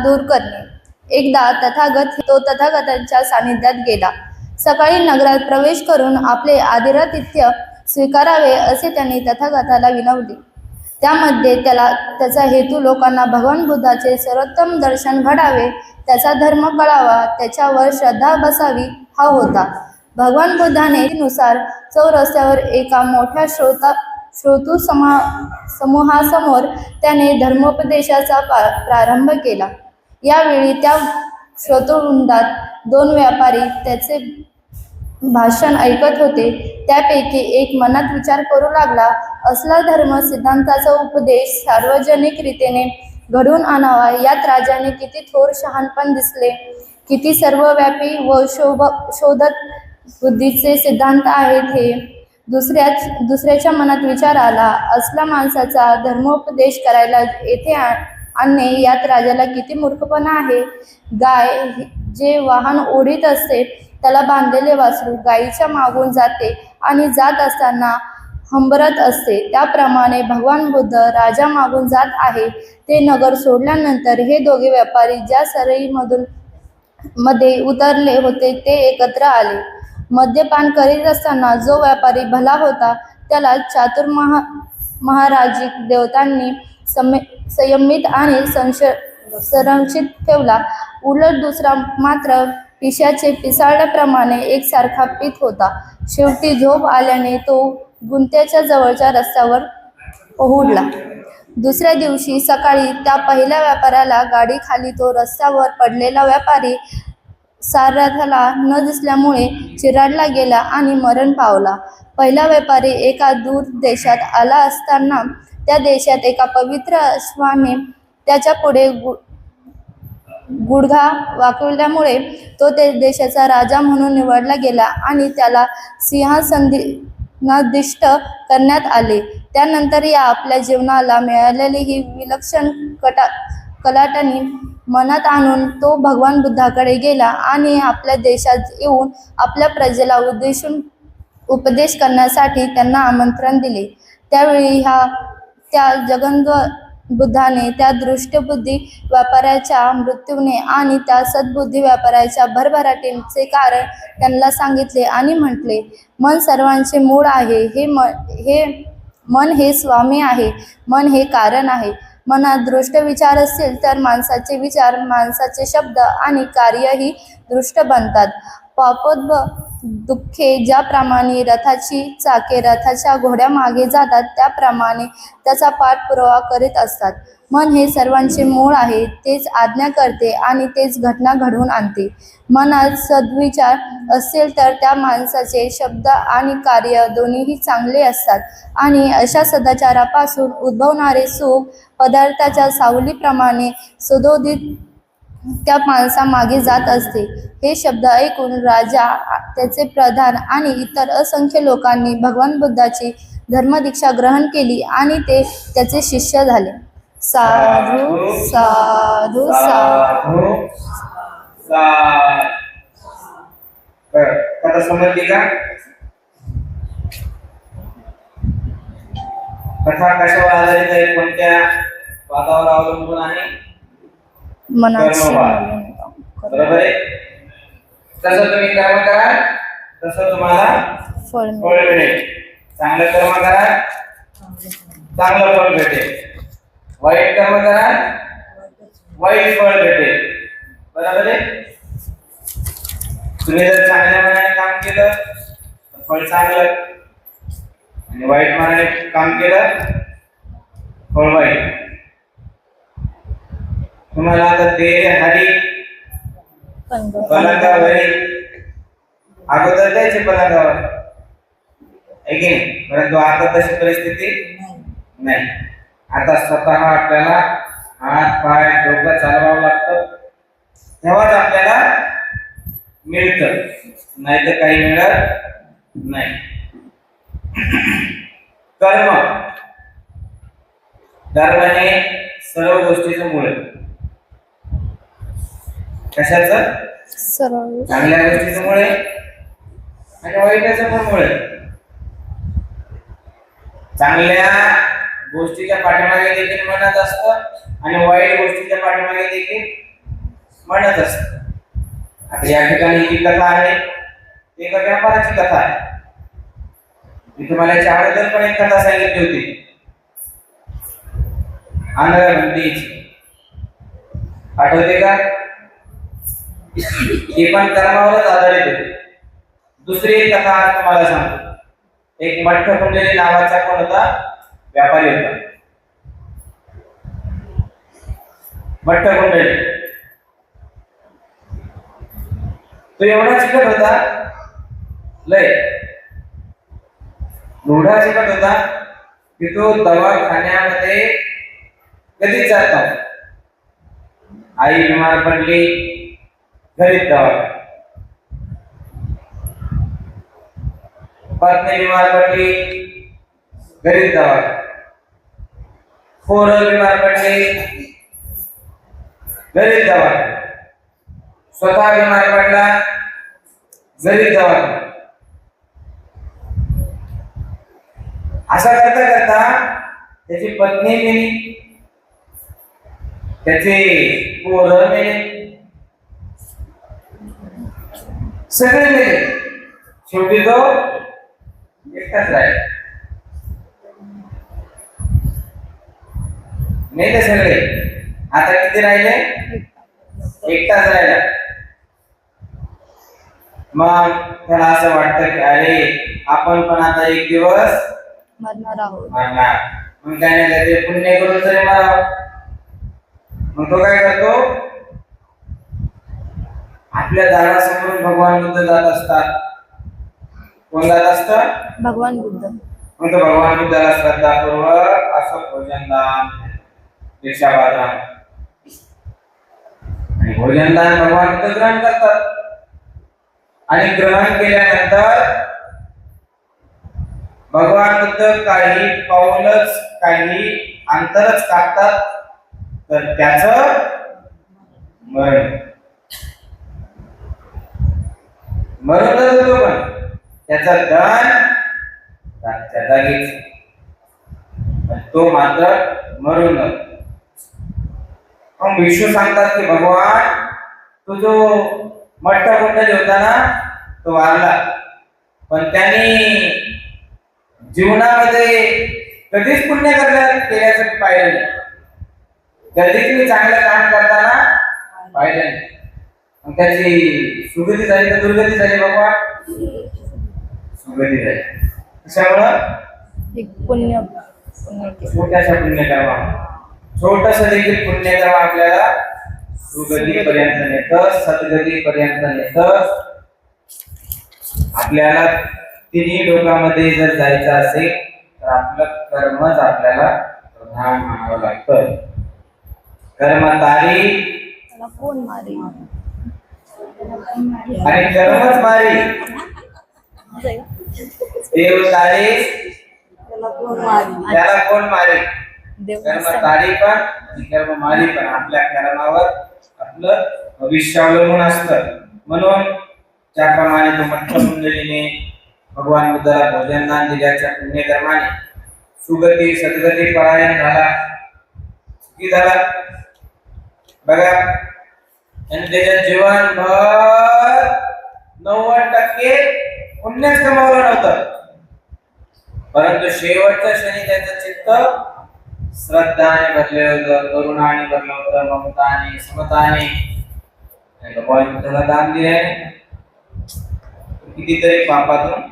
दूर करणे. एकदा तथागतांच्या सानिध्यात गेला. सकाळी नगरात प्रवेश करून आपले आदरातिथ्य स्वीकारावे असे त्यांनी तथागताला विनवले. त्यामध्ये त्याचा हेतू लोकांना भगवान बुद्धाचे सर्वोत्तम दर्शन घडावे, त्याचा धर्म कळावा, त्याच्यावर श्रद्धा बसावी हा होता. भगवान बुद्धाने नुसार चौरस्त्यावर एका मोठ्या श्रोतू समूहासमोर त्याने धर्मोपदेशाचा प्रारंभ केला. यावेळी त्या श्रोतृवृंदात 2 व्यापारी त्याचे भाषण ऐकत होते. त्यापैकी एक मनात विचार करू लागला, असला धर्म सिद्धांताचा उपदेश सार्वजनिक रीतीने घडवून आणावा, यात राजाने किती थोर शहाणपण दिसले, किती सर्वव्यापी व शोधत बुद्धीचे सिद्धांत आहेत हे. दुसऱ्याच्या मनात विचार आला, असला माणसाचा धर्मोपदेश करायला येथे आणणे, यात राजाला किती मूर्खपणा आहे. गाय जे वाहन ओढीत असते त्याला बांधलेले वासरू गायीच्या मागून जाते आणि जात असताना हंबरत असते, त्याप्रमाणे भगवान बुद्ध राजा मागून जात आहे. ते नगर सोडल्यानंतर हे दोघे व्यापारी ज्या सरईमधून मध्ये उतरले होते ते एकत्र आले. मद्यपान करीत असताना जो व्यापारी भला होता त्याला चातुर महाराजिक देवतांनी संयमित आणि संरक्षित ठेवला. उलट दुसरा मात्र पिशाचे पिसाळल्याप्रमाणे एकसारखा पीत होता. शेवटी झोप आल्याने तो गुंत्याच्या जवळच्या रस्त्यावर पहुडला. दुसऱ्या दिवशी सकाळी त्या पहिल्या व्यापाऱ्याला गाडीखाली तो रस्त्यावर पडलेला व्यापारी सारथ्याला न दिसल्यामुळे चिराडला गेला आणि मरण पावला. पहिला व्यापारी एका दूर देशात आला असताना त्या देशात एका पवित्र अश्वाने त्याच्या पुढे गुडघा वाकवल्यामुळे तो त्या देशाचा राजा म्हणून निवडला गेला आणि त्याला सिंहासनाधिष्ठ करण्यात आले. त्यानंतर या आपल्या जीवनाला मिळालेली ही विलक्षण कलाटणी मनात आणून तो भगवान बुद्धाकडे गेला आणि आपल्या देशात येऊन आपल्या प्रजेला उद्देशून उपदेश करण्यासाठी त्यांना आमंत्रण दिले. त्यावेळी त्या जगद्गुरू बुद्धाने त्या दृष्टबुद्धी व्यापाऱ्याच्या मृत्यूने आणि त्या सद्बुद्धी व्यापाऱ्याच्या भरभराटीचे कारण त्यांना सांगितले आणि म्हटले, मन सर्वांचे मूळ आहे. मन हे स्वामी आहे. मन हे कारण आहे. मनात दृष्ट विचार असतील तर माणसाचे विचार, माणसाचे शब्द आणि कार्यही दृष्ट बनतात. पापोद्भव दुःखे ज्याप्रमाणे रथाची चाके रथाच्या घोड्यामागे जातात त्याप्रमाणे त्याचा पाठपुरावा करीत असतात. मन हे सर्वांचे मूळ आहे. तेच आज्ञा करते आणि तेच घटना घडवून आणते. मनात सद्विचार असतील तर त्या माणसाचे शब्द आणि कार्य दोन्हीही चांगले असतात आणि अशा सदाचारापासून उद्भवणारे सुख पदार्थाच्या सावलीप्रमाणे सुशोभित त्या माणसामागे जात असते. हे शब्द ऐकून राजा, त्याचे प्रधान आणि इतर असंख्य लोकांनी भगवान बुद्धाची धर्मदीक्षा ग्रहण केली आणि ते त्याचे शिष्य झाले. साधू साधू साधू. समजली का? कथा कशावर आधारित आहे? कोणत्या वादावर अवलंबून आहे? बरोबर आहे. तसं तुम्ही कर्म करा तसं तुम्हाला फळ मिळेल. चांगलं कर्म करा चांगलं फळ भेटेल. वाईट कर्म करा वाईट फळ भेटेल. बरोबर आहे. तुम्ही जर चांगल्या मनाने काम केलं तर फळ चांगलं आणि वाईट मनाने काम केलं फळ वाईट. तुम्हाला आता ते हरी पलंगावर अगोदर द्यायचे पलंगावर आहे की नाही, परंतु आता तशी परिस्थिती नाही. आता स्वतः आपल्याला हात पाय डोकं चालवावं लागतं तेव्हाच आपल्याला मिळतं, नाही तर काही मिळत नाही. कर्म हे सर्व गोष्टीचं मूळ. कशाचं? चांगल्या गोष्टीचं मूळ आणि वाईटाचं पण मूळ. चांगल्या गोष्टीच्या पाठीमागे देखील म्हणत असतं आणि वाईट गोष्टीच्या पाठीमागे देखील म्हणत असतं. आता या ठिकाणी जी कथा आहे ती एका व्यापाराची कथा आहे. मी तुम्हाला याच्या अगोदर पण एक कथा सांगितली होती आंधळ्या बंदीची, आठवते का? ती पण कर्मावरच आधारित होती. दुसरी एक कथा आज तुम्हाला सांगतो. एक मठ्ठ कुंडली नावाचा कोण होता? व्यापारी होता. मठ्ठ कुंडली तो एवढा चिकट होता, लय एवढा चिकट होता की तो दवाखान्यामध्ये कधीच जात नव्हता. आई बीमार पडली, घरीच दवाखाना. पत्नी बीमार पडली, घरीच दवाखाना. पोरं बीमार पडली, घरीच दवाखाना. स्वतः बीमार पडला, घरीच दवाखाना. असा करता करता त्याची पत्नी मेली, त्याचे पोरं मेले, सगळे मेले. शेवटी तो एकटाच राहिला. मेले सगळे, आता किती राहिले? एकटाच राहिला. मग त्याला असं वाटतं की अरे आपण पण आता एक दिवस मरणार आहोत. मरणार. मग काय नाही त्याचे पुण्य करून तरी मरावं. मग तो काय करतो? आपल्या दारासमोरून भगवान बुद्ध जात असतात. कोण जात असतं? भगवान बुद्ध. मग तो भगवान बुद्धाला श्रद्धापूर्वक असं भोजनदान, भिक्षापात्रम आणि भोजनदान भगवान बुद्ध ग्रहण करतात. आणि ग्रहण केल्यानंतर भगवान बुद्ध काही पाऊलच, काही अंतरच कापतात, तर त्याचं मरण मरणच होतो. पण त्याचा दण त्या जागीच, तो मात्र मरून जातो. मग विष्णू सांगतात की भगवान तो जो मठ्ठ कुंडली होता ना तो वारला, पण त्यांनी जीवनामध्ये कधीच पुण्य केल्याचं पाहिलं नाही. कधीच मी चांगलं काम करताना पाहिलं नाही. मग त्याची सुगती झाली तर दुर्गती झाली? भगवान सुगती झाली. कशामुळं? एक पुण्य छोट्याशा पुण्यकर्मा, छोटस देखील पुण्यकर्म आपल्याला सुगती पर्यंत नेतं, सद्गती पर्यंत नेतं. आपल्याला तिन्ही लोकांमध्ये जर जायचं असेल तर आपलं कर्मच आपल्याला प्रधान मानावं लागतं. कर्मतारी कोण मारे आणि कर्मच मारी. देवतारी त्याला कोण मारे? कर्मतारी पण आणि कर्ममारी पण. आपल्या कर्मावर आपलं भविष्य अवलंबून असतं. म्हणून ज्याप्रमाणे तो मठ्ठ कुंडलीने भगवान बुद्धाला भोजनदान दिल्याच्या पुण्यकर्माने सुगती सद्गती परायण झाला, सुखी झाला. बघा, आणि त्याच्या जीवनभर 90% पुण्यच कमावलं नव्हतं, परंतु शेवटच्या क्षणी त्याचं चित्त श्रद्धाने भरलेलं होतं, करुणाने भरलं होतं, ममताने, समताने. भगवान बुद्धाला दान दिल्याने कितीतरी पापातून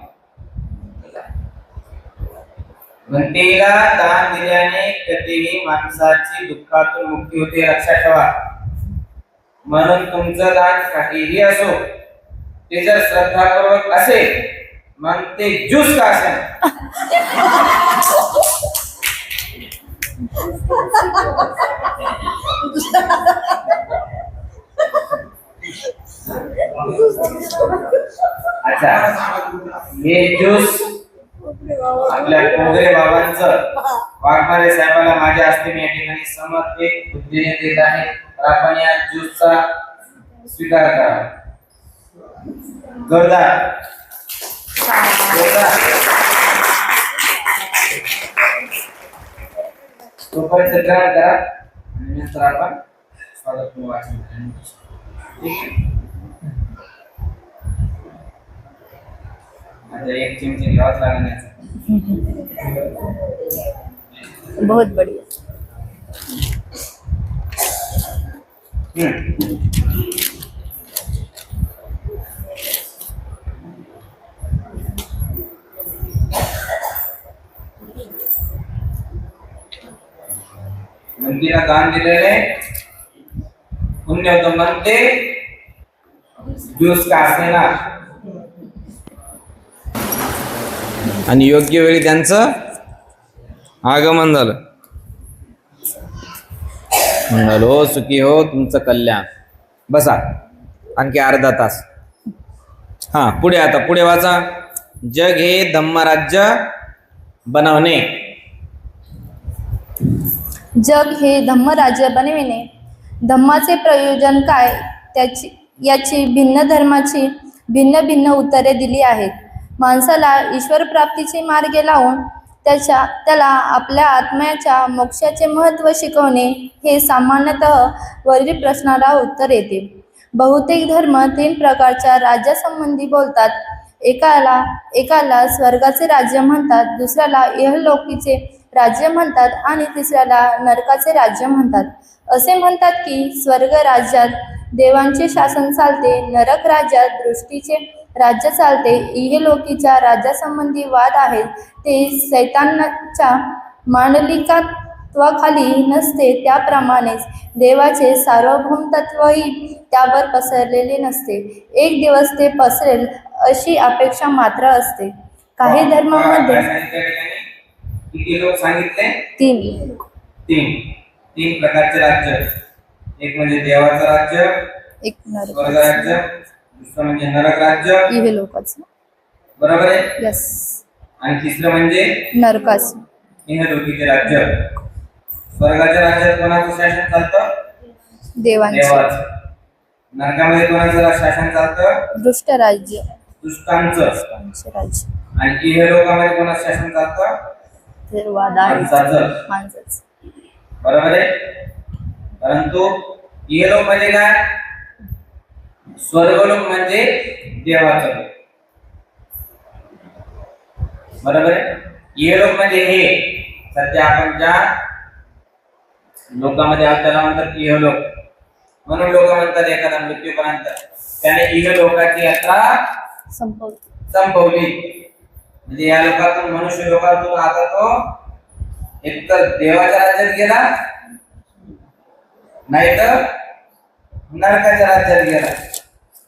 म्हणतेला दान दिल्याने कधीही माणसाची दुःखातून मुक्ती होते, लक्षात ठेवा. म्हणून तुमचं दान काहीही असो, ते जर श्रद्धापूर्वक असेल मग ते ज्यूस का असेल, अच्छा हे ज्यूस आपल्या कोगरे बाबांचं वाघमारे साहेबांना माझ्या हस्ते मी या ठिकाणी समर्पित बुद्धीने देत आहे. तर आपण या ज्यूसचा स्वीकार करा. जोरदार जोरदार. तोपर्यंत ग्रहण करा आणि नंतर आपण स्वागत वाचन करू. ठीक आहे. आता एक चिमटी घ्यावाच लागणार. बहुत बढ़िया. मंदिरा दान दिलेले पुण्य होतं म्हणते ज्यूस का असणार आणि योग्य वेळी त्यांचं आगमन झालं. म्हणाल हो सुखी हो तुमचं कल्याण. बसा आणखी अर्धा तास. हा पुढे आता पुढे वाचा. जग हे धम्मराज्य बनवणे. जग हे धम्मराज्य बनविणे. धम्माचे प्रयोजन काय याची भिन्न धर्माची भिन्न भिन्न उत्तरे दिली आहेत. माणसाला ईश्वर प्राप्तीचे मार्गे लावून त्याला आपल्या आत्म्याच्या मोक्षाचे महत्त्व शिकवणे हे सामान्यतः वरील प्रश्नाला उत्तर येते. बहुतेक धर्म 3 प्रकारच्या राज्यासंबंधी बोलतात. एकाला स्वर्गाचे राज्य म्हणतात, दुसऱ्याला इहलोकीचे राज्य म्हणतात आणि तिसऱ्याला नरकाचे राज्य म्हणतात. असे म्हणतात की स्वर्ग राज्यात देवांचे शासन चालते, नरक राज्यात दृष्टीचे राज्य चालते. इहलोकीच्या राज्यासंबंधी वाद आहेत ते सैतानाच्या मांडलिकत्वाखाली नसते, त्याप्रमाणेच देवाचे सार्वभौमत्वही त्यावर पसरलेले नसते. एक दिवस ते पसरेल अशी अपेक्षा मात्र असते. काही धर्मामध्ये किती लोक सांगितले? 3 प्रकारचे राज्य. एक म्हणजे देवाचं राज्य, एक स्वर्ग राज्य, दुसरं म्हणजे नरक राज्य, इहलोकाचं. बरोबर आहे. यस. आणि तिसरं म्हणजे नरकाचं, इहलोकीचे राज्य. स्वर्गाच्या राज्यात कोणाचं शासन चालतं? देवाचं. नरकामध्ये कोणाचं शासन चालतं? दृष्ट राज्य, दुष्टांचं राज्य. आणि इहलोकामध्ये कोणाचं शासन चालतं? माणसाचं. बरोबर आहे. परंतु इहलोक म्हणजे काय? स्वर्गलोक म्हणजे देवाचं लोक. बरोबर आहे. इहलोक म्हणजे हे सध्या आपण ज्या लोकांमध्ये आहोत त्याला म्हणतात इहलोक. म्हणून लोक म्हणतात एखादा मृत्यूपर्यंत त्याने इहलोकाची यात्रा संपवली. म्हणजे या लोकातून मनुष्य लोकातून आता तो एकतर देवाच्या राज्यात गेला नाहीतर नरकाच्या राज्यात गेला.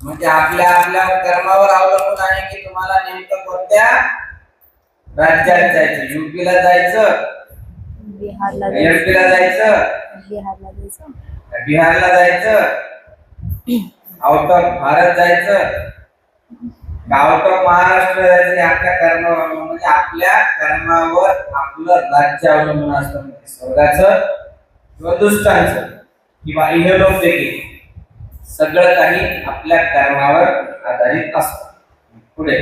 म्हणजे आपल्या आपल्या कर्मावर अवलंबून आहे की तुम्हाला नेमकं कोणत्या राज्यात जायचं. यूपीला जायचं, एमपीला जायचं, बिहारला जायचं, आउट ऑफ भारत जायचं, आउट ऑफ महाराष्ट्र जायचं. आपल्या कर्मावर म्हणजे आपल्या कर्मावर आपलं राज्य अवलंबून असतं. स्वर्गाचं किंवा दुष्टांचं किंवा इहलोक देखील सगळं काही आपल्या कर्मावर आधारित असतं. पुढे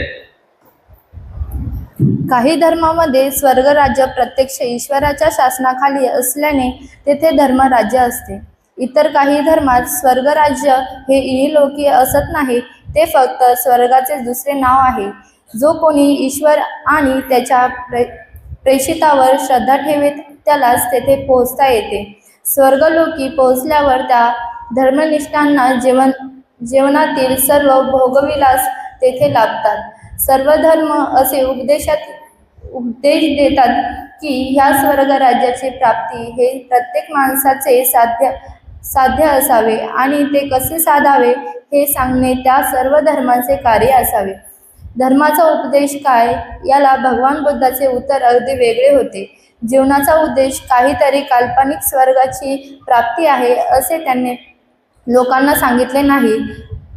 काही धर्मामध्ये स्वर्ग राज्य प्रत्यक्ष ईश्वराच्या शासनाखाली असल्याने तेथे धर्मराज्य असते. इतर काही धर्मात स्वर्ग राज्य हे इहलोकी असत नाही, ते फक्त स्वर्गाचे दुसरे नाव आहे. जो कोणी ईश्वर आणि त्याच्या प्रेषितावर श्रद्धा ठेवेत त्यालाच तेथे पोहोचता येते. स्वर्गलोकी पोहोचल्यावर त्या धर्मनिष्ठांना जीवनातील सर्व भोगविलास तेथे लाभतात. सर्व धर्म असे उपदेश देतात की ह्या स्वर्ग राज्याची प्राप्ती हे प्रत्येक माणसाचे साध्य असावे आणि ते कसे साधावे हे सांगणे त्या सर्व धर्मांचे कार्य असावे. धर्माचा उपदेश काय याला भगवान बुद्धाचे उत्तर अगदी वेगळे होते. जीवनाचा उद्देश काहीतरी काल्पनिक स्वर्गाची प्राप्ती आहे असे त्यांनी लोकांना सांगितले नाही.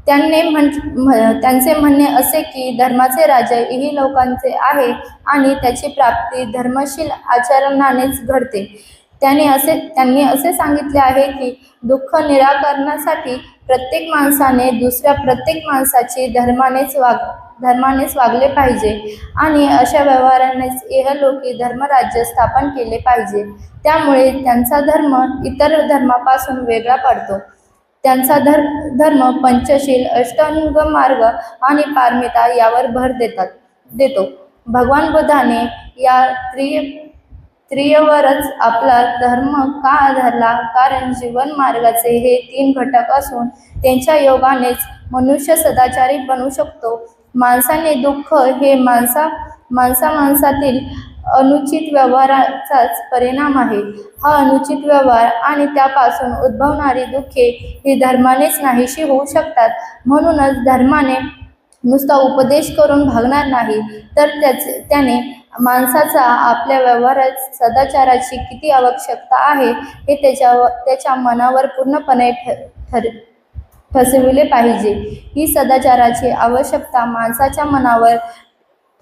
त्यांचे म्हणणे असे की धर्माचे राज्य इहलोकांचे आहे आणि त्याची प्राप्ती धर्मशील आचरणानेच घडते. त्यांनी असे सांगितले आहे की दुःख निराकरणासाठी प्रत्येक माणसाने दुसऱ्या प्रत्येक माणसाची धर्मानेच धर्मानेच वागले पाहिजे आणि अशा व्यवहारानेच इहलोकी धर्मराज्य स्थापन केले पाहिजे. त्यामुळे त्यांचा धर्म इतर धर्मापासून वेगळा पडतो. त्यांचा धर्म पंचशील, अष्टांग मार्ग आणि पारमिता यावर भर देतो. भगवान बुद्धाने या त्रियवरच आपला धर्म का आधारला, कारण जीवन मार्गाचे हे 3 घटक असून त्यांच्या योगानेच मनुष्य सदाचारी बनू शकतो. माणसाने दुःख हे माणसातील अनुचित व्यवहाराचाच परिणाम आहे. हा अनुचित व्यवहार आणि त्यापासून उद्भवणारी दुःखे ही धर्मानेच नाहीशी होऊ शकतात. म्हणूनच धर्माने नुसता उपदेश करून भागणार नाही, तर त्याने माणसाचा आपल्या व्यवहारात सदाचाराची किती आवश्यकता आहे हे त्याच्या मनावर पूर्णपणे ठसविले पाहिजे. ही सदाचाराची आवश्यकता माणसाच्या मनावर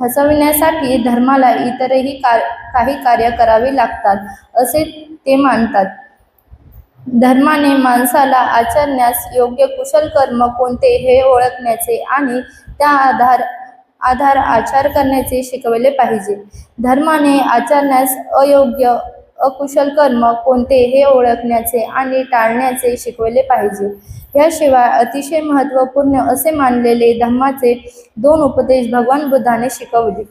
ठसविण्यासाठी धर्माला इतरही काही कार्य करावी लागतात असे ते मानतात. धर्माने माणसाला आचरण्यास योग्य कुशल कर्म कोणते हे ओळखण्याचे आणि त्या आधार आचार करण्याचे शिकवले पाहिजे. धर्माने आचरण्यास अयोग्य अकुशल कर्म कोणते हे ओळखण्याचे आणि टाळण्याचे शिकवले पाहिजे. याशिवाय अतिशय महत्त्वपूर्ण असे मानलेले धम्माचे 2 उपदेश भगवान बुद्धाने शिकवले.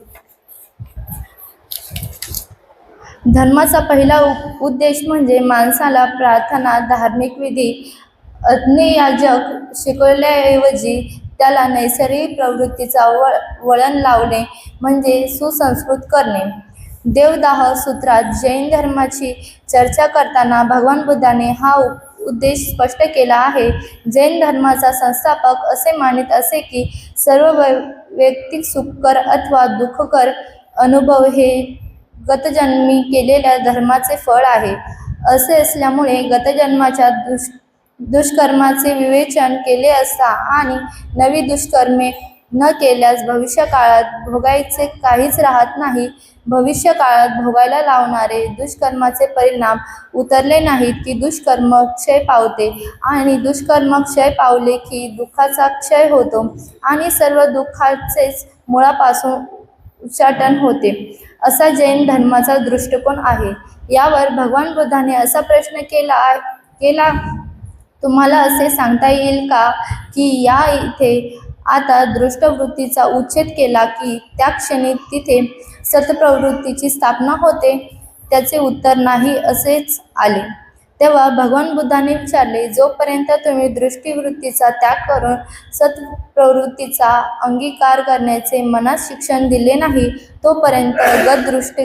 धर्माचा पहिला उद्देश म्हणजे माणसाला प्रार्थना, धार्मिक विधी, अज्ञेयाजक शिकवल्याऐवजी त्याला नैसर्गिक प्रवृत्तीचा वळण लावणे म्हणजे सुसंस्कृत करणे. देवदाह सूत्रात जैन धर्माची चर्चा करताना भगवान बुद्धाने हा उद्देश स्पष्ट केला आहे. जैन धर्माचा संस्थापक असे मानित असे की सर्व वैयक्तिक सुखकर अथवा दुःखकर अनुभव हे गतजन्मी केलेल्या धर्माचे फळ आहे. असे असल्यामुळे गतजन्माच्या दुष्कर्माचे विवेचन केले असता आणि नवी दुष्कर्मे न केल्यास भविष्यकाळात भोगायचे काहीच राहत नाही. भविष्यकाळात भोगायला लावणारे दुष्कर्माचे परिणाम उतरले नाहीत की दुष्कर्म क्षय पावते आणि दुष्कर्म क्षय पावले की दुःखाचा क्षय होतो आणि सर्व दुःखाचेच मुळापासून उच्चाटन होते. असा जैन धर्माचा दृष्टिकोन आहे. यावर भगवान बुद्धाने असा प्रश्न केला तुम्हाला असे सांगता येईल का की या इथे आता दृष्टवृत्तीचा उच्छेद केला की त्या क्षणी तिथे सत्प्रवृत्तीची स्थापना होते? त्याचे उत्तर नाही असेच आले. तेव्हा भगवान बुद्धाने विचारले, जोपर्यंत तुम्ही दृष्टिवृत्तीचा त्याग करून सत्प्रवृत्तीचा अंगीकार करण्याचे मनास शिक्षण दिले नाही तोपर्यंत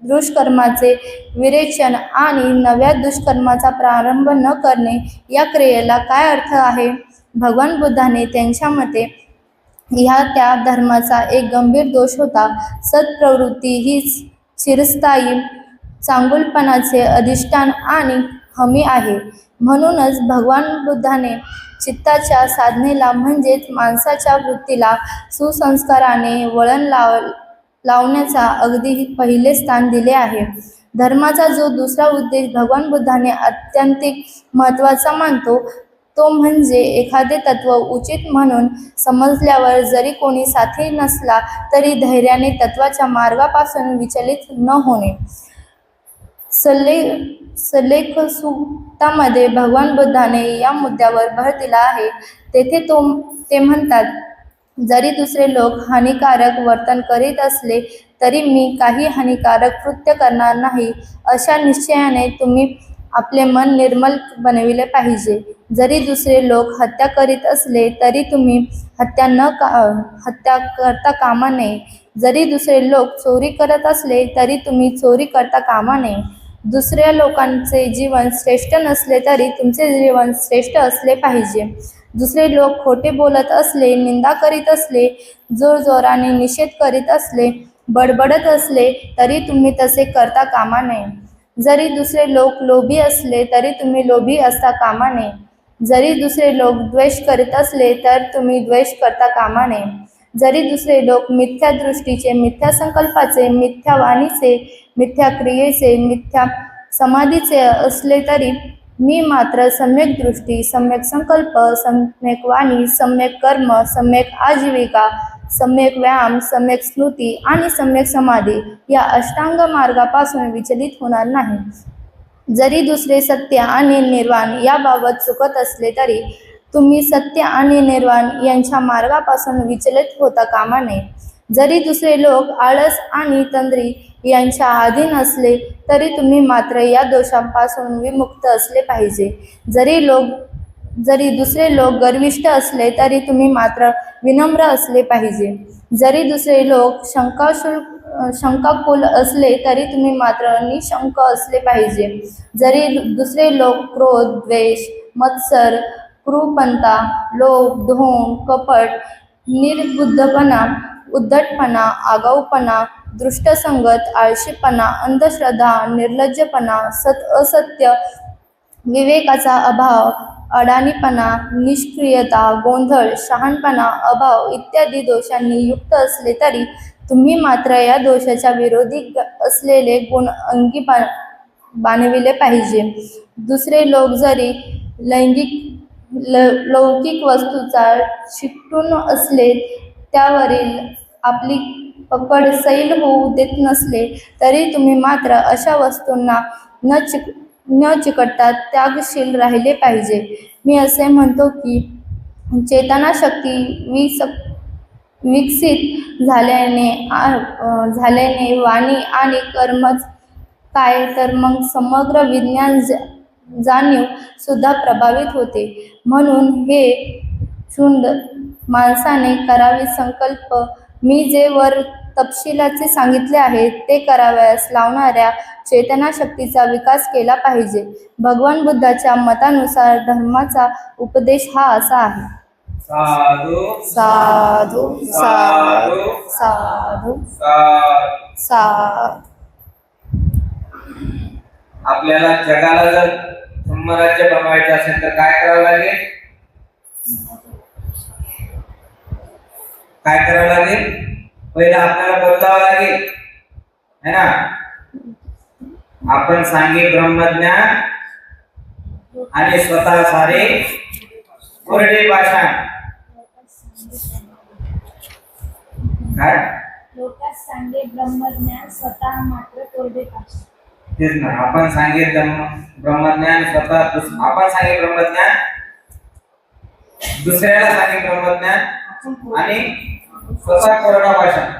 दुष्कर्माचे विरेचन आणि नव्या दुष्कर्माचा प्रारंभ न करणे या क्रियेला काय अर्थ आहे? भगवान बुद्धाने त्यांच्या मते ह्या त्या धर्माचा एक गंभीर दोष होता. सत्प्रवृत्ती हीच चिरस्थायी चांगुलपणाचे अधिष्ठान आणि हमी आहे. म्हणूनच भगवान बुद्धाने चित्ताच्या साधनेला म्हणजेच माणसाच्या वृत्तीला सुसंस्काराने वळण लावण्याचा अगदी पहिले स्थान दिले आहे. धर्माचा जो दुसरा उद्देश भगवान बुद्धाने अत्यंतिक महत्त्वाचा मानतो तो म्हणजे एखादे तत्व उचित म्हणून समजल्यावर जरी कोणी साथी नसला तरी धैर्याने तत्वाच्या मार्गापासून विचलित न होणे. सल्लेख सूक्तामध्ये भगवान बुद्धाने या मुद्द्यावर भर दिला आहे. तेथे ते म्हणतात, जरी दुसरे लोक हानिकारक वर्तन करीत असले तरी मी काही हानिकारक कृत्य करणार नाही. अशा निश्चयाने तुम्ही आपले मन निर्मल बनविले पाहिजे. जरी दुसरे लोक हत्या करीत असले तरी तुम्ही हत्या करता कामा नये. जरी दुसरे लोक चोरी करत असले तरी तुम्ही चोरी करता कामा नये. दुसऱ्या लोकांचे जीवन श्रेष्ठ नसले तरी तुमचे जीवन श्रेष्ठ असले पाहिजे. दुसरे लोक खोटे बोलत असले, निंदा करीत असले, जोरजोराने निषेध करीत असले, बडबडत असले तरी तुम्ही तसे करता कामा नये. जरी दुसरे लोक लोभी असले तरी तुम्ही लोभी असता कामा नये. जरी दुसरे लोक द्वेष करीत असले तर तुम्ही द्वेष करता कामा नये. जरी दुसरे लोक मिथ्या दृष्टीचे, मिथ्या संकल्पाचे, मिथ्या वाणीचे, मिथ्या क्रियेचे, मिथ्या समाधीचे असले तरी मी मात्र सम्यक दृष्टी, सम्यक संकल्प, सम्यक वाणी, सम्यक कर्म, सम्यक आजीविका, सम्यक व्यायाम, सम्यक स्मृती आणि सम्यक समाधी या अष्टांग मार्गापासून विचलित होणार नाही. जरी दुसरे सत्य आणि निर्वाण याबाबत चुकत असले तरी तुम्ही सत्य आणि निर्वाण यांच्या मार्गापासून विचलित होता कामा नये. जरी दुसरे लोक आळस आणि तंद्री यांच्या अधीन असले तरी तुम्ही मात्र या दोषांपासून विमुक्त असले पाहिजे. जरी दुसरे लोक गर्विष्ठ असले तरी तुम्ही मात्र विनम्र असले पाहिजे. जरी दुसरे लोक शंकाकुल असले तरी तुम्ही मात्र निशंक असले पाहिजे. जरी दुसरे लोक क्रोध, द्वेष, मत्सर, क्रूरपणा, लोभ, ढोंग, कपट, निर्बुद्धपणा, उद्धटपणा, आगाऊपणा, दृष्टसंगत, आळशीपणा, अंधश्रद्धा, निर्लज्जपणा, असत्य, विवेकाचा अभाव, अडाणीपणा, निष्क्रियता, गोंधळ, शहाणपणा, अभाव इत्यादी दोषांनी युक्त असले तरी तुम्ही मात्र या दोषाच्या विरोधी असलेले गुण अंगी बाणविले पाहिजे. दुसरे लोक जरी लौकिक वस्तूचा चिकटून असले, त्यावरील आपली पकड सैल होऊ देत नसले तरी तुम्ही मात्र अशा वस्तूंना न चिकटता त्यागशील राहिले पाहिजे. मी असे म्हणतो की चेतनाशक्ती विकसित झाल्याने वाणी आणि कर्मच काय तर मग समग्र विज्ञान जाणीव सुद्धा प्रभावित होते. म्हणून हे शुद्ध माणसाने करावी संकल्प मी जे वर तपशिलाचे सांगितले आहे ते करावयास लावणाऱ्या चेतनाशक्तीचा विकास केला पाहिजे. भगवान बुद्धाच्या मतानुसार धर्माचा उपदेश हा असा आहे. साधू साधू साधू साधू साधू. आपल्याला जगाला जर धम्मराज्य बनवायचे असेल तर काय करावं लागेल? काय करावं लागेल? पहिला आपल्याला बदलावं लागेल, है ना? आपण सांगे ब्रह्मज्ञान आणि स्वतः सारे कोरडे पाषाण. काय लोकांस सांगे ब्रह्मज्ञान, स्वतः मात्र कोरडे पाषाण. तेच ना, आपण सांगे ब्रह्मज्ञान स्वतः आपण सांगे ब्रह्मज्ञान, दुसऱ्याला सांगे ब्रह्मज्ञान आणि स्वतः कोरडा पाषाण.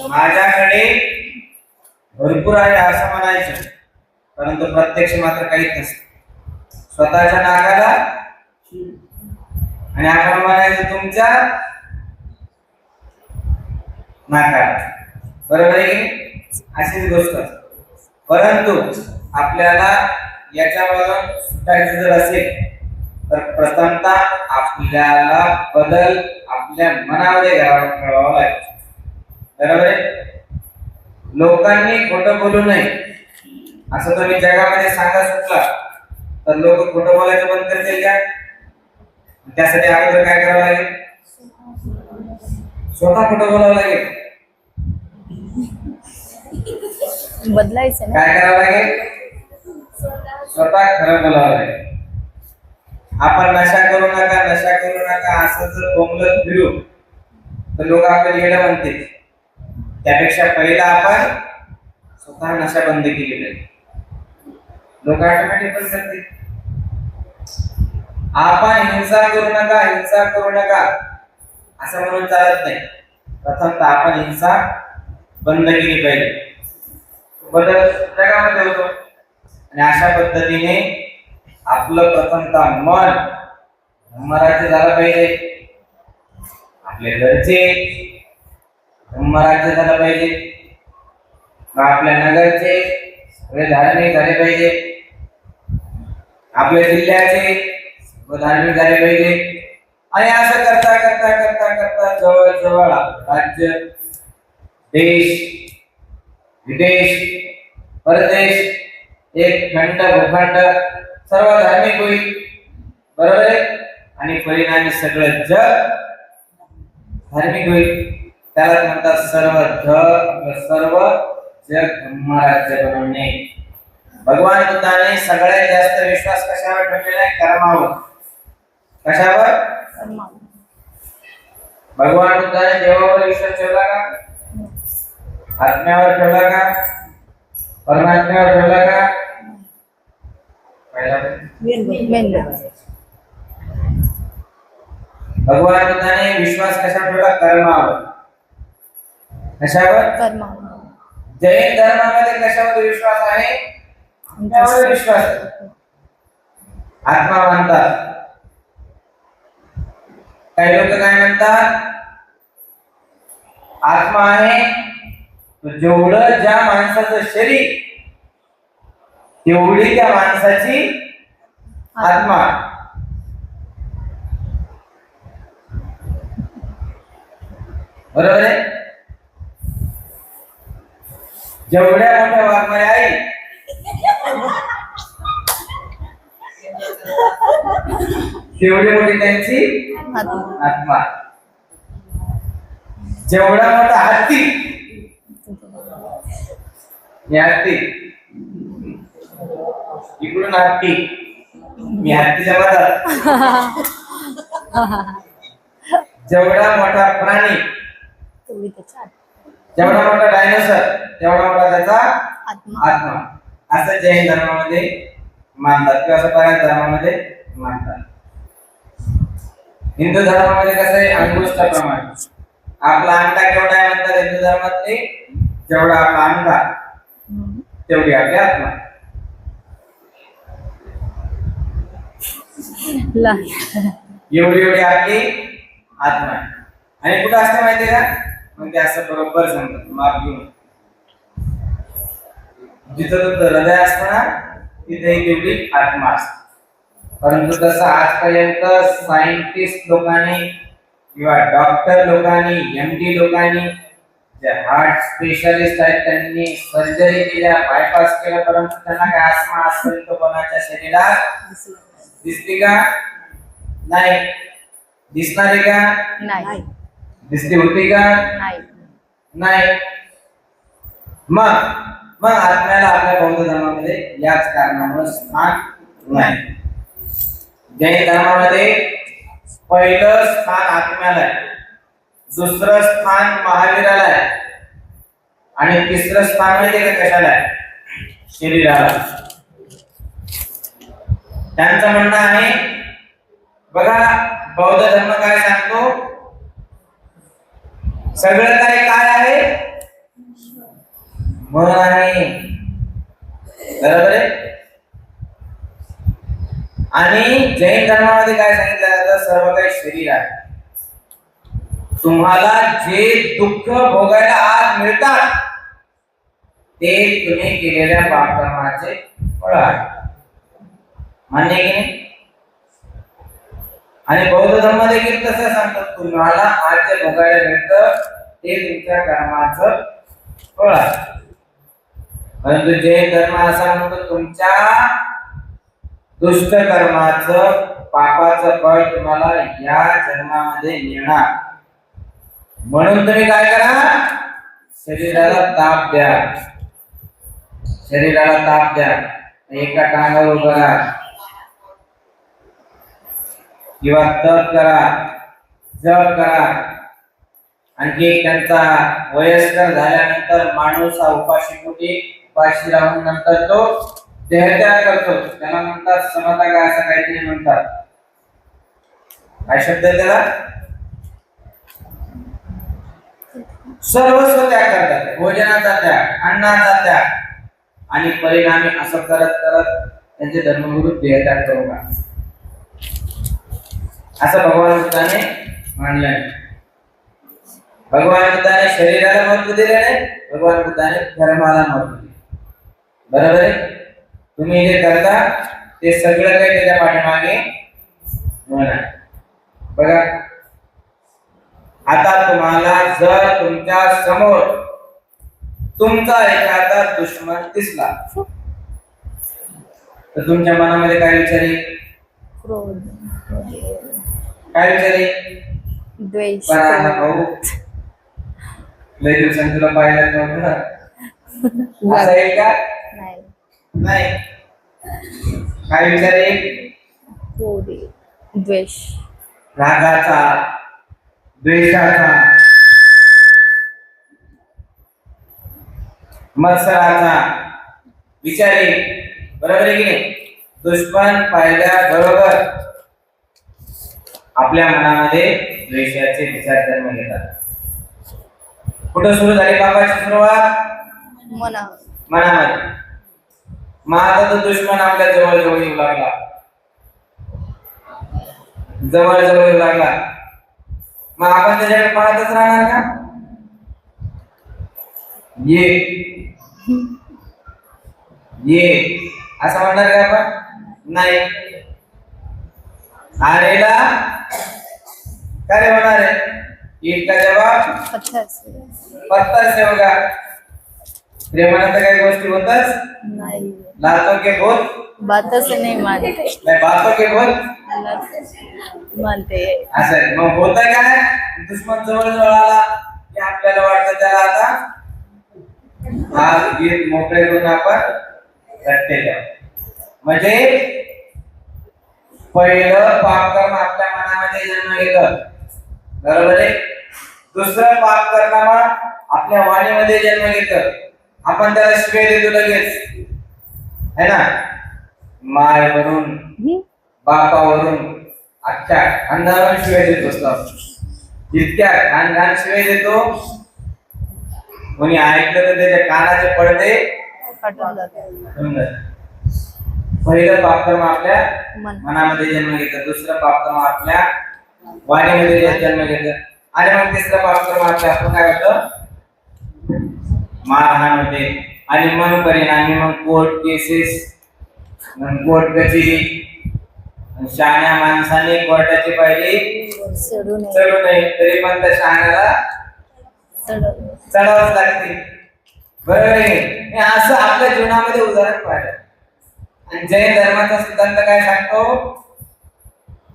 माझ्याकडे भरपूर आहे असं म्हणायचं, परंतु प्रत्यक्ष मात्र काहीच नसतं. स्वतःच्या नाकाला आणि आपण म्हणायचं तुमच्या नाकाला. बरोबर आहे की? अशीच गोष्ट. परंतु आपल्याला याच्यावरून सुटायचं जर असेल तर प्रथमतः आपल्याला बदल आपल्या मनामध्ये घडवावा लागेल. बरोबर आहे? लोकांनी खोटं बोलू नये असं तुम्ही जगामध्ये सांगा सुटला तर लोक खोटं बोलायचं बंद करतील का? त्यासाठी अगोदर काय करावं लागेल? स्वतः खोटं बोलावं लागेल. बदलायचं ना. काय करावं लागेल? स्वतः खरं बोलावं लागेल. आपण नशा करू नका असं जर बोंबलत फिरू तर लोक आपल्याला येणं म्हणतील. त्यापेक्षा पहिला आपण स्वतः नशा बंद केली पाहिजे. लोक ऑटोमॅटिक बंद करतील. आपण हिंसा करू नका असं म्हणून चालत नाही. प्रथमतः आपण हिंसा बंद केली पाहिजे. बदल जगामध्ये होतो आणि अशा पद्धतीने आपलं प्रथमतः मन धम्मराज्य झालं पाहिजे. आपले घरचे धम्मराज्य झालं पाहिजे. आपल्या नगरचे सगळे धार्मिक झाले पाहिजे. आपल्या जिल्ह्याचे धार्मिक झाले पाहिजे. आणि असं करता करता करता करता जवळ जवळ राज्य, देश, विदेश, परदेश, एक खंड भूखंड सर्व धार्मिक होईल. बरोबर आहे? आणि परिणामी सगळं जग धार्मिक होईल. त्याला म्हणतात सर्व जग धम्मराज्य बनवणे. भगवान बुद्धाने सगळ्यात जास्त विश्वास कशावर ठेवलेला आहे? कर्मावर. कशावर? भगवान बुद्धाने देवावर विश्वास ठेवला का? आत्म्यावर ठेवला का? परमात्म्यावर ठेवला का? पहिला भगवान बुद्धाने विश्वास कशावर ठेवला? कर्मावर. कशावर? कर्म. जैन धर्मामध्ये कशावर विश्वास आहे? त्यावर विश्वास आहे. आत्मा मानतात. काही लोक काय म्हणतात? आत्मा आहे तर जेवढं ज्या माणसाचं शरीर तेवढी त्या माणसाची आत्मा. बरोबर आहे? जेवढ्या मोठ्या वाघमारे आई तेवढी मोठी त्यांची आत्मा. जेवढा मोठा हत्ती मी हत्ती इकडून हत्ती मी हत्तीच्या मधात. जेवढा मोठा प्राणी जेवढा मोठा डायनोसर तेवढा मोठा त्याचा आत्मा. असं जैन धर्मामध्ये मानतात किंवा असं बऱ्याच धर्मामध्ये मानतात. हिंदू धर्मामध्ये कसं आहे? अंगुष्ठाप्रमाणे. आपला अंगठा केवढा आहे म्हणतात हिंदू धर्मात? ते जेवढा आपला अंगठा तेवढी आपली आत्मा. एवढी एवढी आपली आत्मा आहे. आणि कुठं असते माहितीये का? मग ते असं बरोबर सांगतात माप घेऊन. जिथं तुमचं हृदय असतं ना तिथेही तेवढी आत्मा असते. परंतु तसं आजपर्यंत सायंटिस्ट लोकांनी किंवा डॉक्टर लोकांनी MD लोकांनी जे हार्ट स्पेशलिस्ट आहेत त्यांनी सर्जरी केल्या, बायपास केलं, परंतु त्यांना काय आत्मा असेल तो कोणाच्या शरीरात दिसते का? नाही. दिसणार आहे का? नाही. दिसते होती का? नाही. मग आत्म्याला आपल्या बौद्ध धर्मामध्ये याच कारणामुळे स्थान नाही. जैन धर्मामध्ये पहिलं स्थान आत्म्याला आहे, दुसरं स्थान महावीराला आहे आणि तिसरं स्थान माहितीये का कशाला आहे? शरीराला. त्यांचं म्हणणं आहे बघा बौद्ध धर्म काय सांगतो? सगळं काय आहे? मन आहे. बरोबर आहे? आणि जैन धर्मामध्ये काय सांगितलं जातं? सर्व काही शरीर आहे. तुम्हाला जे दुःख भोगायला आज मिळतात ते तुम्ही केलेल्या पापकर्माचे फळ आहे. मान्य की नाही? आणि बौद्ध धर्म देखील तसं सांगतात, तुम्हाला आज जे भोगायला मिळतं ते तुमच्या कर्माचं फळ आहे. परंतु जैन धर्म असा म्हणतो तुमच्या दुष्ट कर्माचं पापाचं फळ तुम्हाला या जन्मामध्ये मिळणार. म्हणून तुम्ही काय करा? शरीराला ताप द्या. शरीराला ताप द्या. एका टांगावर उभं राहा किंवा तप करा, जप करा. आणखी त्यांचा वयस्कर झाल्यानंतर माणूस हा उपाशी राहून नंतर तो देहत्याग करतो. त्याला म्हणतात समता काय असं काहीतरी म्हणतात. काय शब्द आहे त्याला? सर्वस्व त्याग करतात. भोजनाचा त्याग, अन्नाचा त्याग. आणि परिणामी असं करत करत त्यांचे धर्मगुरू देहत्याग करू का असं भगवान बुद्धाने मानलं. भगवान बुद्धाने शरीराला महत्व दिले नाही, भगवान बुद्धाने धर्माला महत्व दिले. बरोबर आहे? तुम्ही जे करता ते सगळं काही त्याच्या पाठीमागे मन आहे. बघा आता तुम्हाला जर तुमच्या समोर तुमचा एखादा दुश्मन दिसला तर तुमच्या मनामध्ये काय विचार येईल? काय विचार येईल? द्वेष. भाऊ लय दिवसांनी तुला पाहिलं नव्हतं असं येईल का? नाही. काय विचार येईल? द्वेष. रागाचा, द्वेषाचा, मत्सराचा, विचारी, बरोबर आहे की नाही? दुश्मन पाहिल्याबरोबर आपल्या मनामध्ये द्वेषाचे विचार जन्म घेतात. कुठं सुरू झाली पापाची सुरुवात? मना मनामध्ये. मग आता तो दुश्मन आपल्या जवळ जवळ येऊ लागला, जवळ जवळ येऊ लागला. मग आपण त्याच्याकडे पाहतच राहणार का? ये असं म्हणणार का आपण? नाही. आरेला काय रे होणार आहे? ईद का जवाब पत्थर से होगा. प्रेमानं तर काही गोष्टी होतच नाही. लातों के भूत बातच नाही मानते. नाही, बातों के भूत मानते. असं आहे. मग होत काय? दुश्मन जवळ जवळ आला की आपल्याला वाटतं त्याला आता हा गीत मोकळे करून आपण रट्टे द्या. म्हणजे पहिलं पापकर्म आपल्या मनामध्ये जन्म घेतं, बरोबर आहे. दुसरं पापकर्म आपल्या वाणीमध्ये जन्म घेतं. आपण त्याला शिवाय देतो लगेच, है ना? मायवरून, बापावरून, अख्ख्या अंधावरून शिवाय देत असतो. जितक्या घाण घाण शिवाय देतो, कोणी ऐकलं तर त्याच्या कानाचे पडदे फाटून जाते. पहिलं पापकर्म आपल्या मनामध्ये जन्म घेतं, दुसरं पापकर्म आपल्या वाणीमध्ये जन्म घेतं, आणि मग तिसरं पापकर्म आपल्या आपण काय होतं? मारहाण होते. आणि मग परिणामी मग कोर्ट केसेस, कोर्ट कचेरी. शहाण्या माणसाने कोर्टाची पायरी चढू चढू नये, तरी पण त्या शहाण्याला चढावंच लागते, बरोबर आहे. हे असं आपल्या जीवनामध्ये उदाहरण पाहिजे. आणि जैन धर्माचा सिद्धांत काय सांगतो?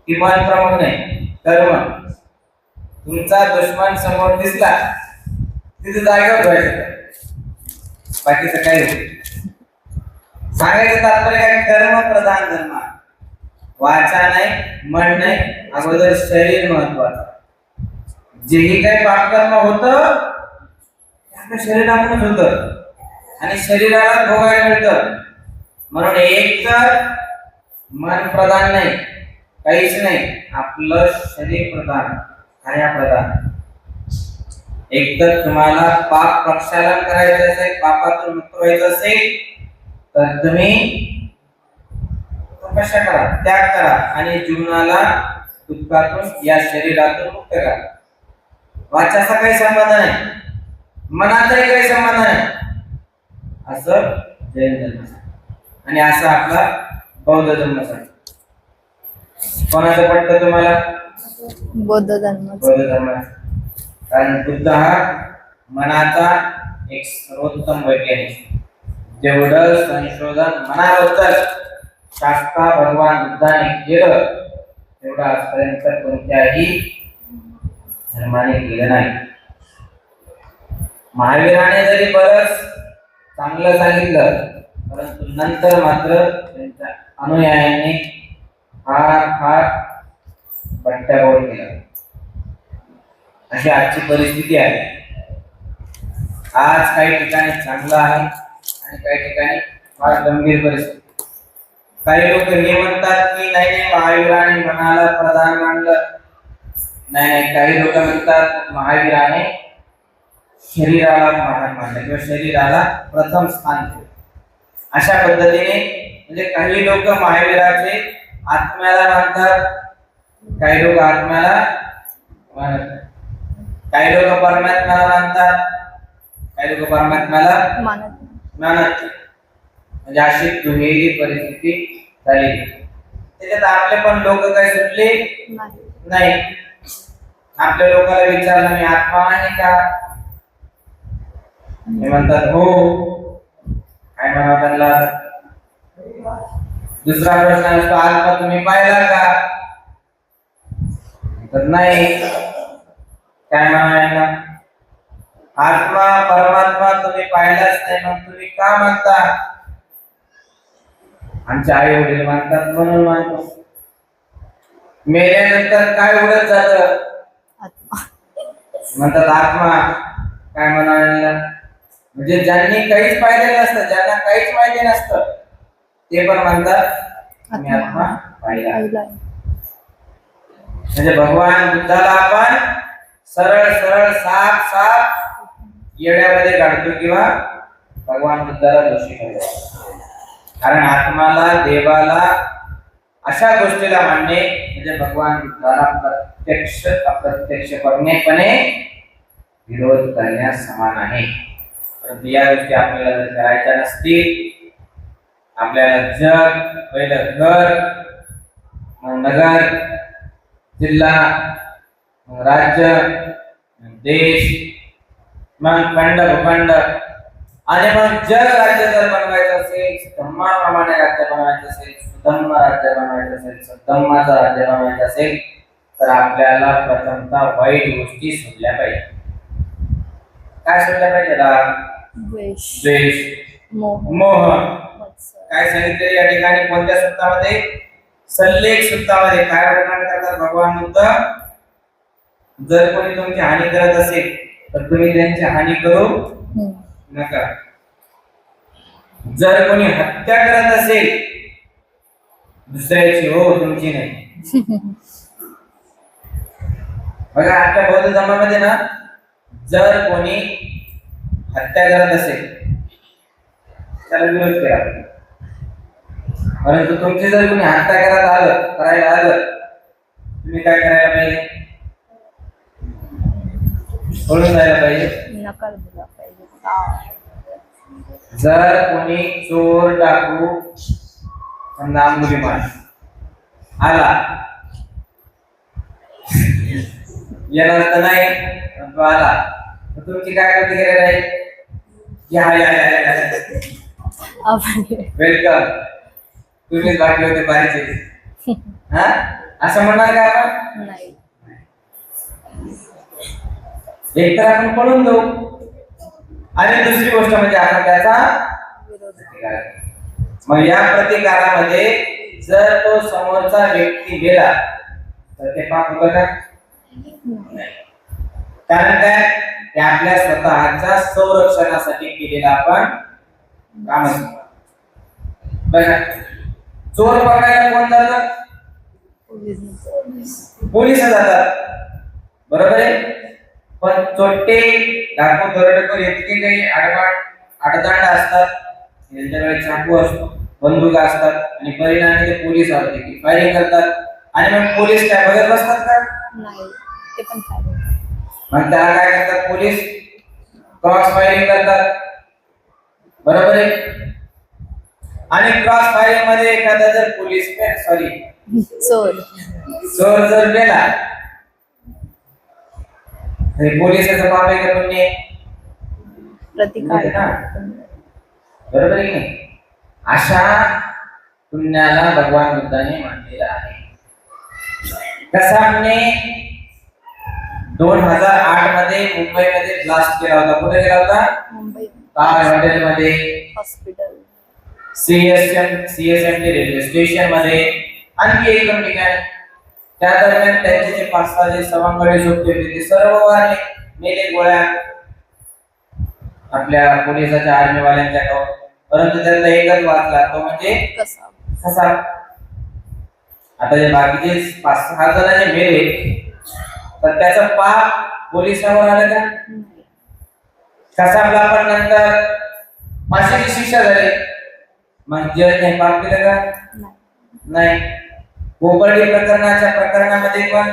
की मन प्रमुख नाही, कर्म. तुमचा दुश्मन समोर दिसला तिथे जागेवर व्हायचं, बाकीचं काही सांगायचं तात्पर्य काय? कर्म प्रधान धर्म. वाचा नाही, मन नाही, अगोदर शरीर महत्वाचं. जेही काही पापकर्म होतं आपल्या शरीरातूनच होतं, आणि शरीराला भोगायला मिळतं. म्हणून एक तर मन प्रधान नाही, काहीच नाही, आपलं शरीर प्रधान, काया प्रधान. एक तर तुम्हाला पाप प्रक्षालन करायचं असेल, पापातून मुक्त व्हायचं असेल, तर तुम्ही तपस्या करा, त्याग करा, आणि जीवनाला दुःखातून, या शरीरातून मुक्त करा. वाचाचा काही संबंध नाही, मनाचाही काही संबंध नाही, असं जैन धर्म. आणि असं आपला बौद्ध धर्म सांगतो. कोणाचं पटतं तुम्हाला? बौद्ध धर्म. बौद्ध धर्म. कारण बुद्ध हा मनाचा एक सर्वोत्तम वैज्ञानिक. जेवढं संशोधन मनाबद्दल शास्त्रा भगवान बुद्धाने केलं, तेवढं आजपर्यंत कोणत्याही धर्माने केलं नाही. महावीराने जरी बरंच चांगलं सांगितलं, परंतु नंतर मात्र त्यांच्या अनुयायांनी फार बट्ट्याबोळ केला. अशी आजची परिस्थिती आहे. आज काही ठिकाणी चांगलं आहे आणि काही ठिकाणी फार गंभीर परिस्थिती. काही लोक हे म्हणतात की नाही, महावीराने मनाला प्रधान मानलं. नाही, काही लोक म्हणतात महावीराने शरीराला महान मानलं किंवा शरीराला प्रथम स्थान दिलं. अशा पद्धतीने म्हणजे काही लोक महावीराचे आत्म्याला मानतात, काही लोक आत्म्याला मानतात, काही लोक परमात्म्याला मानतात, काही लोक परमात्म्याला मानत. म्हणजे अशी दुहेरी परिस्थिती झाली. त्याच्यात आपले पण लोक काय सुटले नाही. आपल्या लोकांना विचारलं, मी आत्मा आहे का? ते म्हणतात हो. काय म्हणावं त्यांना? दुसरा प्रश्न असतो, आत्मा तुम्ही पाहिला का? तर नाही. काय म्हणायला? आत्मा परमात्मा तुम्ही पाहिलाच नाही, मग तुम्ही का मानता? आमचे आई वडील मानतात म्हणून मानतो. मेल्यानंतर काय उडत जात? म्हणतात आत्मा काय म्हणाला, म्हणजे ज्यांनी काहीच पाहिलेलं नसतं, ज्यांना काहीच माहिती नसतं, ते पण म्हणतात मी आत्मा पाहिला. म्हणजे भगवान बुद्धाला आपण सरळ सरळ साफ साफ येड्यामध्ये काढतो किंवा भगवान बुद्धाला दोषी ठरवतो. कारण आत्माला, देवाला, अशा गोष्टीला मानणे म्हणजे भगवान बुद्धाला प्रत्यक्ष अप्रत्यक्षपणे विरोध करण्यास समान आहे. परंतु या गोष्टी आपल्याला जर करायच्या नसतील, आपल्याला जग, पहिलं घर, मग नगर, जिल्हा, मग राज्य, देश, मग खंड भूखंड आणि मग जग राज्य जर बनवायचं असेल, धर्माप्रमाणे राज्य बनवायचं असेल, सुधर्म राज्य बनवायचं असेल, सद्धर्माचं राज्य बनवायचं असेल, तर आपल्याला प्रथमतः वाईट गोष्टी सोडल्या पाहिजे. काय सोडल्या पाहिजे? राग, द्वेष, मोह. काय सांगितले या ठिकाणी? कोणत्या सूत्रामध्ये? सल्लेख सूत्रामध्ये. काय वर्णन करतात भगवान बुद्ध? जर कोणी तुमची हानी करत असेल तर तुम्ही त्यांची हानी करू नका. जर कोणी हत्या करत असेल दुसऱ्याची, हो तुमची नाही. बघा आपल्या बौद्ध धर्मामध्ये ना, जर कोणी हत्या करत असेल त्याला विरोध केला, परंतु तुमची जर कोणी हत्या करायला आलं तुम्ही काय करायला पाहिजे? सोडून जायला पाहिजे, नकार दिला पाहिजे. जर कोणी चोर, डाकू, समजा अंगुलीमाल आला, येणार तर नाही, तो आला तर तुमची काय प्रतिक्रिया राहील? या या या वेलकम, तुम्हीच बाकी होते पाहिजे, हा असं म्हणणार का आपण? नाही. एक तर आपण पळून जाऊ आणि दुसरी गोष्ट म्हणजे आपण त्याचा विरोध. मग या प्रतिकारामध्ये जर तो समोरचा व्यक्ती गेला तर ते पाप होतं का? कारण काय? ते आपल्या स्वतःच्या संरक्षणासाठी केलेला आपण काम असतं. बघा, चोर पकडायला कोण जातं? पोलिस जातात, बरोबर आहे. पण चोट्टे, डाकू, दरोडेखोर इतके काही आडदांड असतात, त्यांच्याकडे चाकू असतो, बंदुका असतात आणि परिणामी ते पोलीस आले की फायरिंग करतात. आणि मग पोलीस काय बघत बसतात का? नाही, ते पण फायरिंग. मग त्याला काय करतात? पोलीस क्रॉस फायरिंग करतात, बरोबर आहे. आणि क्रॉस फायरिंग मध्ये एखादा जर चोर जर गेला पोलिसाचं पाप आहे का? पुण्य प्रतिकार, बरोबर आहे की? अशा पुण्याला भगवान बुद्धाने मानलेला आहे. कसाबने 2008 मध्ये मुंबईमध्ये ब्लास्ट केला होता. कुठे केला होता? मुंबई ताज हॉटेलमध्ये, हॉस्पिटल, सीएसएमटी रेल्वे स्टेशन मध्ये, आणखी एक ठिकाणी. त्या दरम्यान त्यांचे जे 5-6 जे सवंगडी झोपते होते ते सर्व वारले, मेले गोळ्या आपल्या पोलिसाच्या आर्मीवाल्यांच्या गावात. परंतु त्यातला एकच वाचला, तो म्हणजे कसाब. आता जे बाकीचे 5-6 जण जे मेले तर त्याचं पाप पोलिसावर आलं का? कसाबला पण नंतर फाशीची शिक्षा झाली, मग जजने पाप केलं का? नाही. कोपर्डी प्रकरणामध्ये पण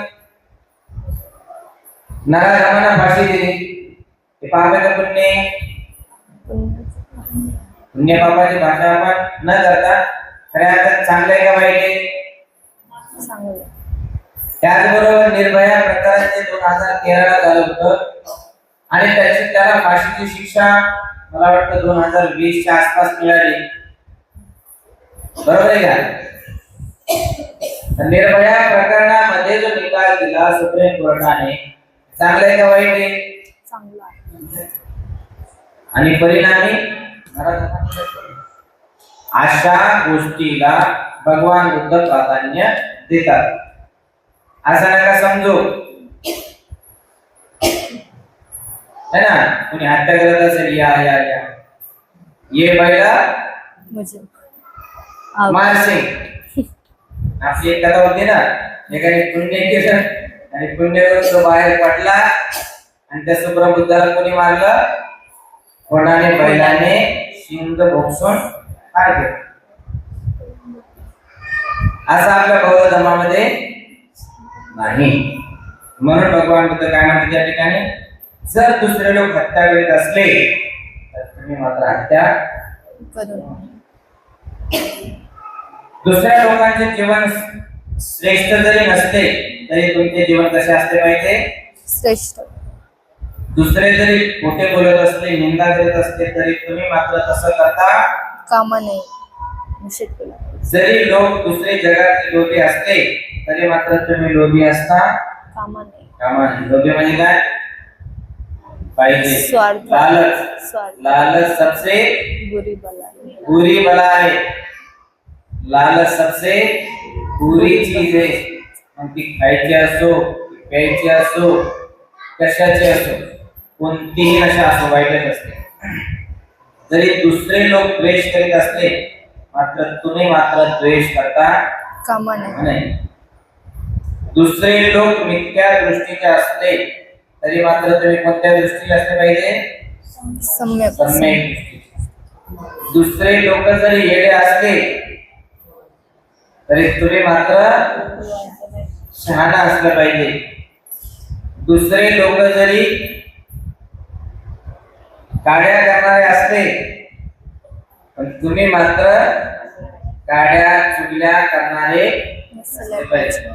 नराधमांना फाशी दिली. ते पाप आहे का पुण्य? पुण्य पापाची भाषा आपण न करता खऱ्या अर्थात चांगलं आहे का वाईट आहे? चांगलं. त्याचबरोबर निर्भया प्रकरण जे 2013 ला झालं होतं आणि त्याला फाशीची शिक्षा मला वाटतं 2020 च्या आसपास मिळाली, बरोबर आहे का? निर्भया प्रकरणामध्ये जो निकाल दिला सुप्रीम कोर्टाने, चांगला आहे का वाईट आहे? चांगला आहे. आणि परिणामी अशा गोष्टीला भगवान बुद्ध प्राधान्य देतात. असं नका समजू है ना, कोणी हत्या करत असेल, या या या ये पहिला मुझे मारसिंग. आपली एक कथा होती ना, एकाने पुण्य केलं आणि पुण्य करून तो बाहेर पडला आणि त्या सुप्रबुद्धाला कोणी मारलं, कोणाने बैलाने शिंग भोगसून ठार केलं. असं आपल्या बौद्ध धर्मामध्ये नाही. म्हणून भगवान बुद्ध काय म्हणतात त्या ठिकाणी, जर दुसरे लोक हत्या करीत असले तर तुम्ही मात्र हत्या करू. दुसऱ्या लोकांचे जीवन श्रेष्ठ जरी नसते तरी तुमचे जीवन कसे असते पाहिजे, श्रेष्ठ. दुसरे जरी खोटे बोलत असले, निंदा करीत असले तरी तुम्ही मात्र तसं करता कामा नाही. निषेध केला. जरी लोक दुसरे जगात लोभी असले तरी मात्र तुम्ही लोभी असता कामा नाही. कामा नाही. लोभी म्हणजे काय पाहिजे, स्वार्थ. लालच. स्वार्थ लालच सबसे बुरी बला है. बुरी बला है. लालच सबसे बुरी चीज है. मग ती खायची असो, प्यायची असो, कशाची असो, कोणतीही नशा असो, वाईटच असते. जरी दुसरे लोक द्वेष करीत असले मात्र तुम्ही मात्र द्वेष करता कामा नाही. नाही. दुसरे लोक मिथ्या दृष्टीचे असले तरी मात्र तुम्ही कोणत्या दृष्टीचे असले पाहिजे, सम्यक. सम्यक दृष्टीचे. दुसरे लोक जरी येडे असले तरी तुम्ही मात्र शहाणा असलं पाहिजे. दुसरे लोक जरी काड्या करणारे असले पण तुम्ही मात्र काड्या चुगल्या करणारे असले पाहिजे.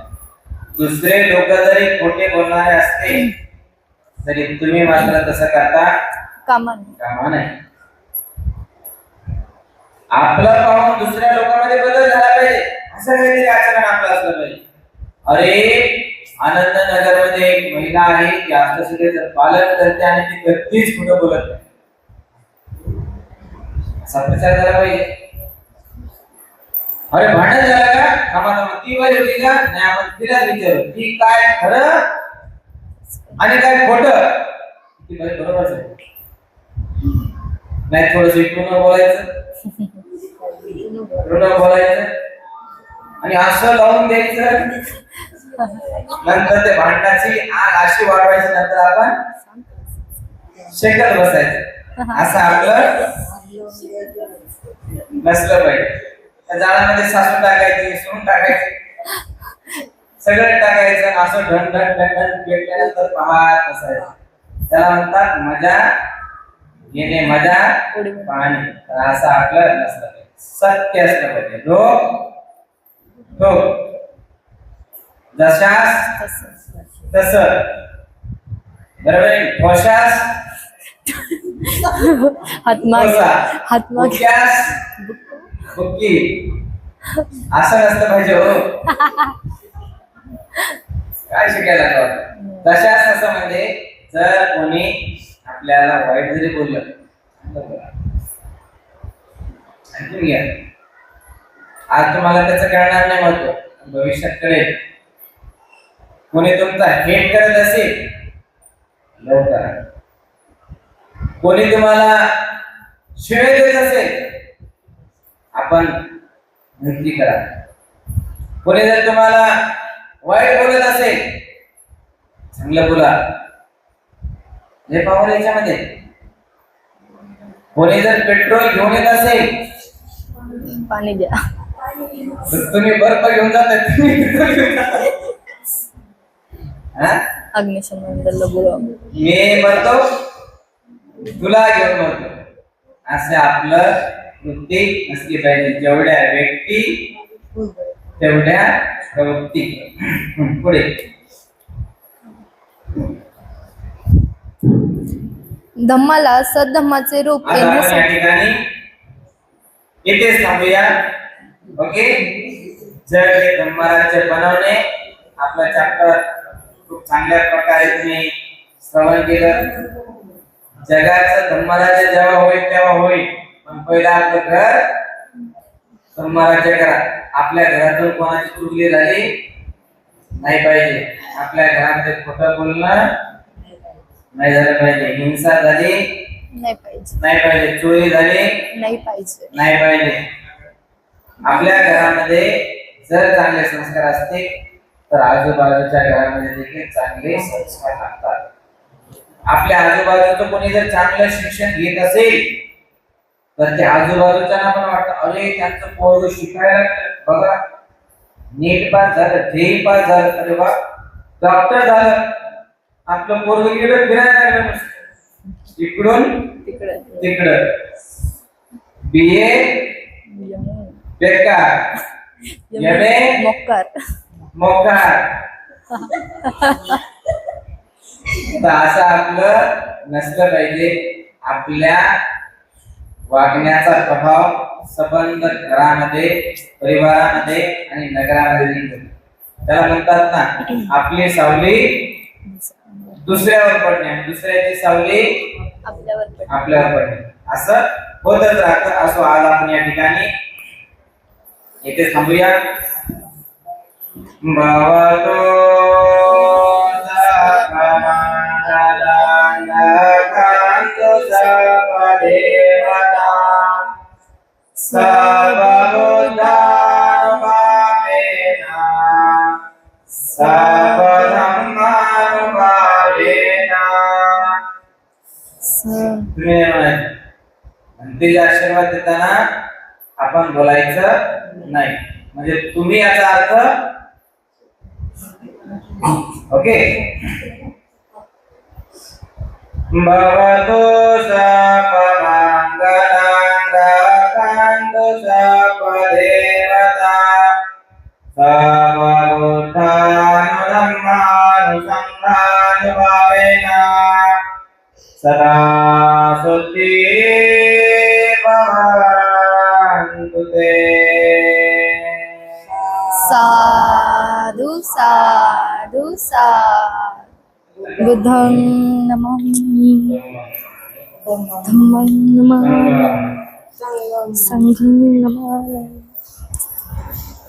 दुसरे लोक जरी खोटे बोलणारे असते तरी तुम्ही मात्र तसं करता कामा नाही. कामा नाही. आपलं पाहून दुसऱ्या लोकांमध्ये बदल झाला पाहिजे, असं काहीतरी आचरण आपलं असलं पाहिजे. अरे आनंद नगर मध्ये एक महिला आहे, ती आत्मसंयमाचं पालन करते आणि ती कधीच खोटं बोलत नाही, असा प्रचार झाला पाहिजे. अरे भांडण झालं का, थांबा ती बरी होती का, नाही आपण तिला विचारू ती काय खरं आणि काय खोटं, ती बरोबर आहे. नाही थोडस पूर्ण बोलायचं, पूर्ण बोलायचं आणि असं लावून द्यायचं. नंतर ते भांडणाची आग अशी वाढवायची, नंतर आपण शेकत बसायचं. असं आपलं नसलं पाहिजे. त्या जाळामध्ये सासू टाकायची, सून टाकायची, सगळं टाकायचं, असं ढण ढण ढण ढण पेटल्यानंतर पाहत बसायचं. त्याला म्हणतात मजा येणे, मजा पाहणे. तर असं आपलं नसलं पाहिजे, सत्य असलं पाहिजे. लोक जशास तस, बरोबर आहे. ठोशास हातमागे हातमागे बुक्की, असं नसलं पाहिजे. हो काय शिकायला तशाच तसं म्हणजे जर कोणी आपल्याला वाईट जरी बोललं ऐकून घ्या. आज तुम्हाला त्याचं कळणार नाही महत्व, भविष्यात कळेल. कोणी तुमचा हेट करत असेल लवकर, कोणी तुम्हाला शिळे देत असेल आपण मैत्री करा. कोणी जर तुम्हाला वाईट बोलत असेल चांगलं बोला. हे पाहून याच्यामध्ये कोणी जर पेट्रोल घेऊन येत असेल पाणी द्या. तर तुम्ही बर्फ घेऊन जाता, अग्निशमन दल बोलवा. मी मरतो तुला घेऊन मरतो, असं आपलं वृत्ती असली पाहिजे. जेवढ्या व्यक्ती तेवढ्या प्रवृत्ती. पुढे धम्माला सद्धम्माचे रूप आता आपण या येण्यासाठी ठिकाणी इथेच थांबूया. ओके, जर हे धम्मराज्य बनवणे आपला चॅप्टर खूप चांगल्या प्रकारे तुम्ही श्रवण केलं. जगाचं धम्मराज्य जेव्हा होईल तेव्हा होईल, पण पहिला आपलं घर धम्मराज्य करा. आपल्या घरातून कोणाची चुगली झाली नाही पाहिजे. आपल्या घरामध्ये खोटं बोलणं नाही झालं पाहिजे. हिंसा झाली नाही पाहिजे. नाही पाहिजे. चोरी झाली नाही पाहिजे. नाही पाहिजे. आपल्या घरामध्ये जर चांगले संस्कार असतील तर आजूबाजूच्या घरामध्ये देखील चांगले संस्कार लागतात. आपल्या आजूबाजूचं कोणी जर चांगलं शिक्षण घेत असेल तर ते आजूबाजूच्यांना पण वाटतं अरे त्यांचं पोरग शिकायला लागलं. बघा नीट पास झालं, जेई पास झालं, अरे वा डॉक्टर झालं, आपलं पोरग गेलं फिरायला लागलं नुसतं इकडून तिकडं. BA बेकार, MA मोकार. तर असं आपलं नसलं पाहिजे. आपल्या वागण्याचा प्रभाव संबंध घरामध्ये, परिवारामध्ये आणि नगरामध्ये दिसतो. त्याला म्हणतात ना आपली सावली दुसऱ्यावर पडणे, दुसऱ्याची सावली आपल्यावर पडणे. असं होतच राहतं. असो आज आपण या ठिकाणी येथे थांबूया. भवतो ते आशीर्वाद देताना आपण बोलायचं नाही. म्हणजे तुम्ही याचा अर्थ ओके. भवतो सपमंगलं रक्षन्तु सपदेवता सर्वभूतानुधम्मानुसंधानुभावेन सदा सुखी भवन्तु ते. साधु साधु साधु. बुद्धं नमामि, धम्मं नमामि, संघं नमामि.